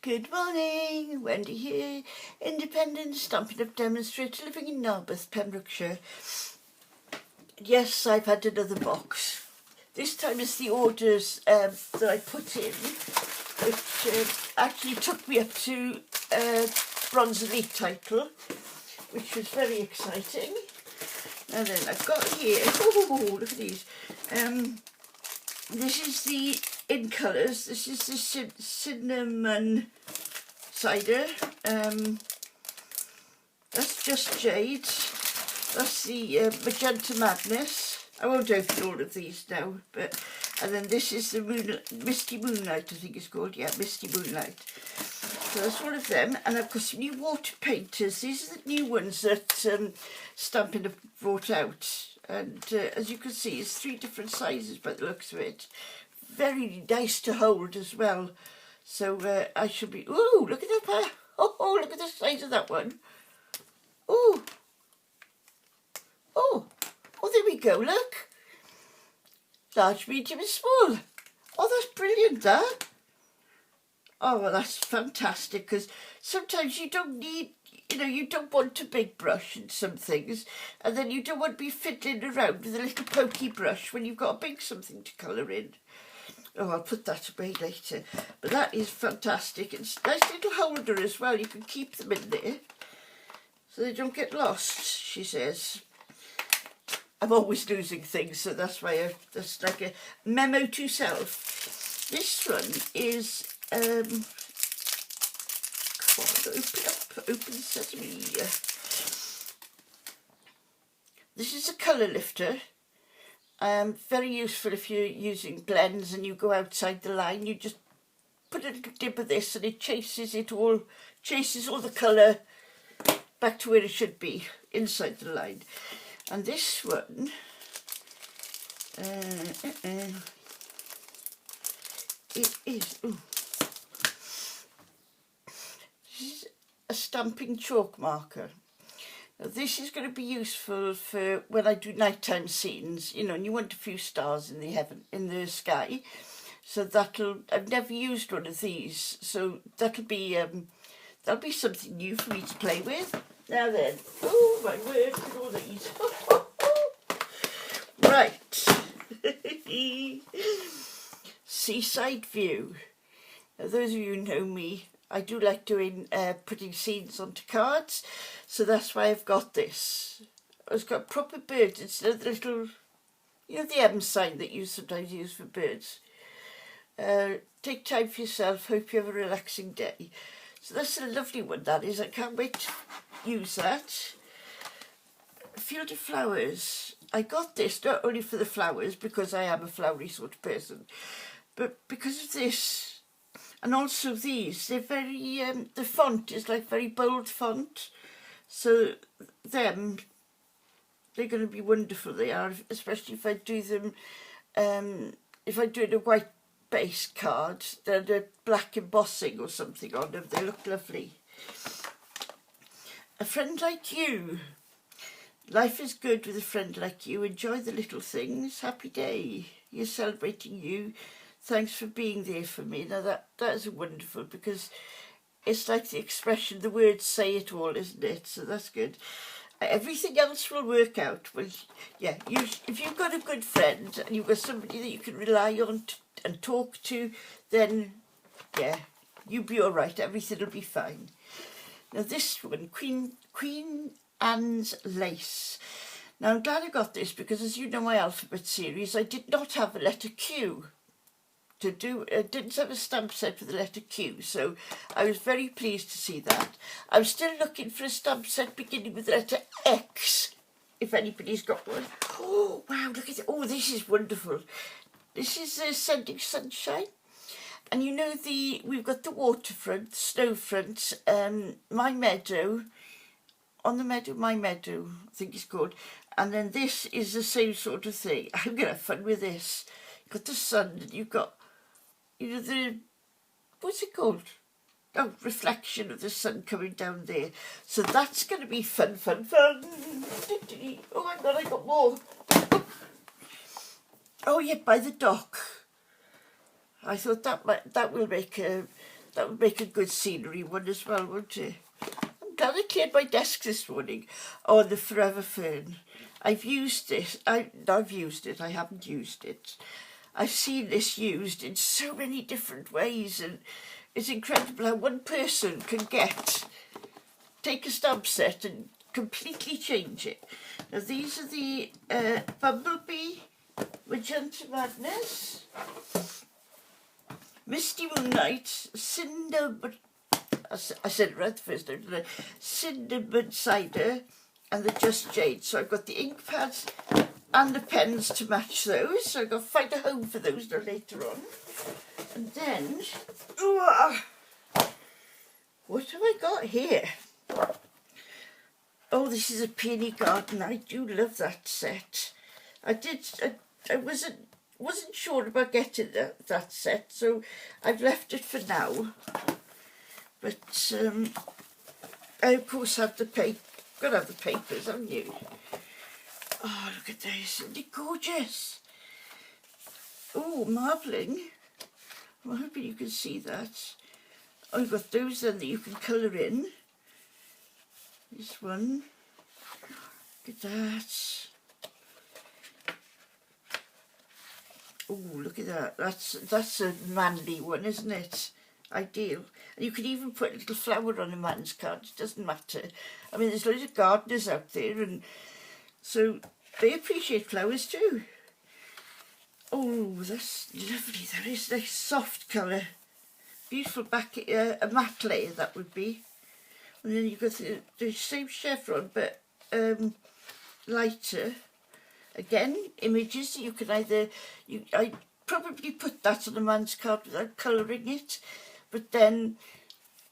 Good morning, Wendy here, independent Stampin' Up demonstrator living in Narberth, Pembrokeshire. Yes, I've had another box. This time it's the orders that I put in, which actually took me up to Bronze Elite title, which was very exciting. And then I've got here, oh, look at these. This is the in colours. This is the cinnamon cider. That's Just Jade. That's the Magenta Madness. I won't open all of these now, but and then this is the Misty Moonlight, I think it's called. Yeah, Misty Moonlight. So that's one of them, and I've got some new water painters. These are the new ones that Stampin' Up brought out, and as you can see, it's 3 different sizes by the looks of it. Very nice to hold as well. So I should be. Ooh, look at that pair. Oh, look at the size of that one. Ooh. Oh, there we go. Look. Large, medium, and small. Oh, that's brilliant, that. Oh, well, that's fantastic, because sometimes you don't need, you don't want a big brush in some things, and then you don't want to be fiddling around with a little pokey brush when you've got a big something to colour in. Oh, I'll put that away later. But that is fantastic. It's a nice little holder as well. You can keep them in there so they don't get lost, she says. I'm always losing things, so that's why that's like a memo to self. This one is, come on, open sesame. This is a colour lifter. Very useful if you're using blends and you go outside the line. You just put a little dip of this and it chases all the colour back to where it should be, inside the line. And this one, it is, this is a stamping chalk marker. Now this is going to be useful for when I do nighttime scenes, and you want a few stars in the sky. So I've never used one of these, so that'll be something new for me to play with. Now then, oh my word, look at all these. Right. Seaside View. Now those of you who know me, I do like doing putting scenes onto cards, so that's why I've got this. It's got proper birds instead of the little, the M sign that you sometimes use for birds. Take time for yourself. Hope you have a relaxing day. So that's a lovely one, that is. I can't wait to use that. Field of Flowers. I got this not only for the flowers, because I am a flowery sort of person, but because of this. And also these, they're very, the font is like very bold font. So they're going to be wonderful, they are, especially if I do them, if I do it a white base card, then a black embossing or something on them, they look lovely. A Friend Like You. Life is good with a friend like you. Enjoy the little things. Happy day. You're celebrating you. Thanks for being there for me. Now that is wonderful, because it's like the expression, the words say it all, isn't it? So that's good. Everything else will work out. Well, yeah, if you've got a good friend and you've got somebody that you can rely on and talk to, then yeah, you'll be all right. Everything will be fine. Now this one, Queen Anne's Lace. Now I'm glad I got this, because as you know, my alphabet series, I did not have a letter Q to do. I didn't have a stamp set with the letter Q, so I was very pleased to see that. I'm still looking for a stamp set beginning with the letter X, if anybody's got one. Oh wow, look at it. Oh, this is wonderful. This is Sending Sunshine. And we've got the waterfront, snowfront, My Meadow, On the Meadow, My Meadow, I think it's called. And then this is the same sort of thing. I'm going to have fun with this. You've got the sun, and you've got, what's it called? Oh, reflection of the sun coming down there. So that's going to be fun. Oh my God, I got more. Oh yeah, by the dock. I thought that will make That would make a good scenery one as well, wouldn't it? I'm glad I cleared my desk this morning. Oh, the Forever Fern. I've used this. I haven't used it. I've seen this used in so many different ways, and it's incredible how one person can take a stamp set and completely change it. Now these are the Bumblebee Magenta Madness, Misty Moonlight, Cinnamon, I said it right the first time, didn't I? Cinnamon Cider, and the Just Jade. So I've got the ink pads and the pens to match those. So I've got to find a home for those later on. And then, what have I got here? Oh, this is a Peony Garden. I do love that set. I wasn't sure about getting that set, so I've left it for now. But I of course have the paper. Got to have the papers, haven't you? Oh, look at this! Isn't it gorgeous? Oh, marbling. I'm hoping you can see that. Oh, you've got those then that you can colour in. This one. Look at that. Oh, look at that. That's a manly one, isn't it? Ideal. And you can even put a little flower on a man's card. It doesn't matter. I mean, there's loads of gardeners out there, and so they appreciate flowers too. Oh, that's lovely. That is a soft colour. Beautiful back, a matte layer that would be. And then you've got the same chevron, but lighter. Again, images that you can either... I probably put that on a man's card without colouring it. But then,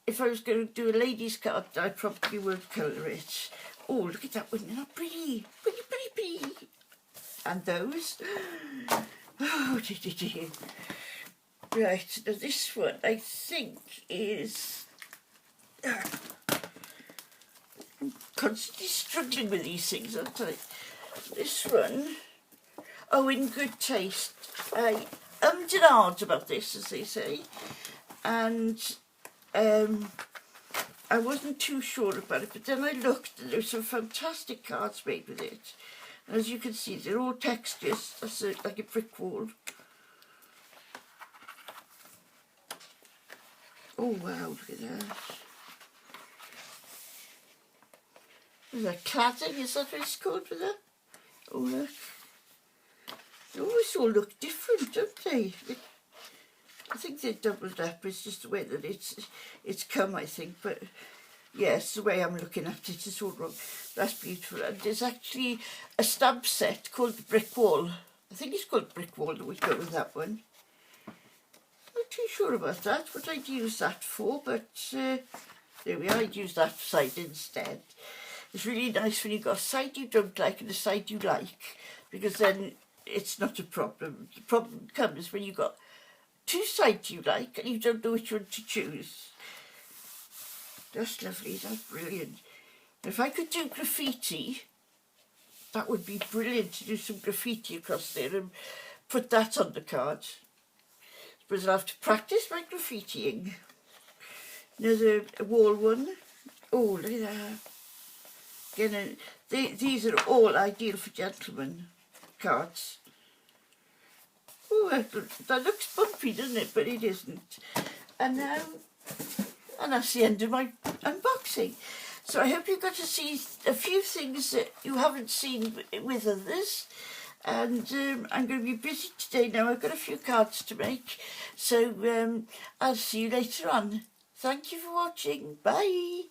if I was going to do a lady's card, I probably would colour it. Oh, look at that one. Isn't that pretty? Pretty, pretty, pretty. And those. Oh, right, now this one I think is... I'm constantly struggling with these things, aren't I? This one, oh, In Good Taste. I ummed and ahed about this, as they say, and I wasn't too sure about it, but then I looked and there's some fantastic cards made with it. And as you can see, they're all textures. That's like a brick wall. Oh wow, look at that. Is that cladding? Is that what it's called with that? Oh look. They always all look different, don't they? I think they're doubled up. It's just the way that it's come, I think. But yes, the way I'm looking at it is all wrong. That's beautiful. And there's actually a stamp set called the Brick Wall. I think it's called Brick Wall that would go with that one. Not too sure about that, what I'd use that for, but there we are, I'd use that side instead. It's really nice when you've got a side you don't like and a side you like, because then it's not a problem. The problem comes when you've got two sides you like and you don't know which one to choose. That's lovely, that's brilliant. If I could do graffiti, that would be brilliant, to do some graffiti across there and put that on the card. But I'll have to practice my graffitiing. Another wall one. Oh, look at that. Again, these are all ideal for gentlemen cards. Oh, that looks bumpy, doesn't it? But it isn't. And that's the end of my unboxing. So I hope you got to see a few things that you haven't seen with others. And I'm going to be busy today now. I've got a few cards to make. So I'll see you later on. Thank you for watching. Bye.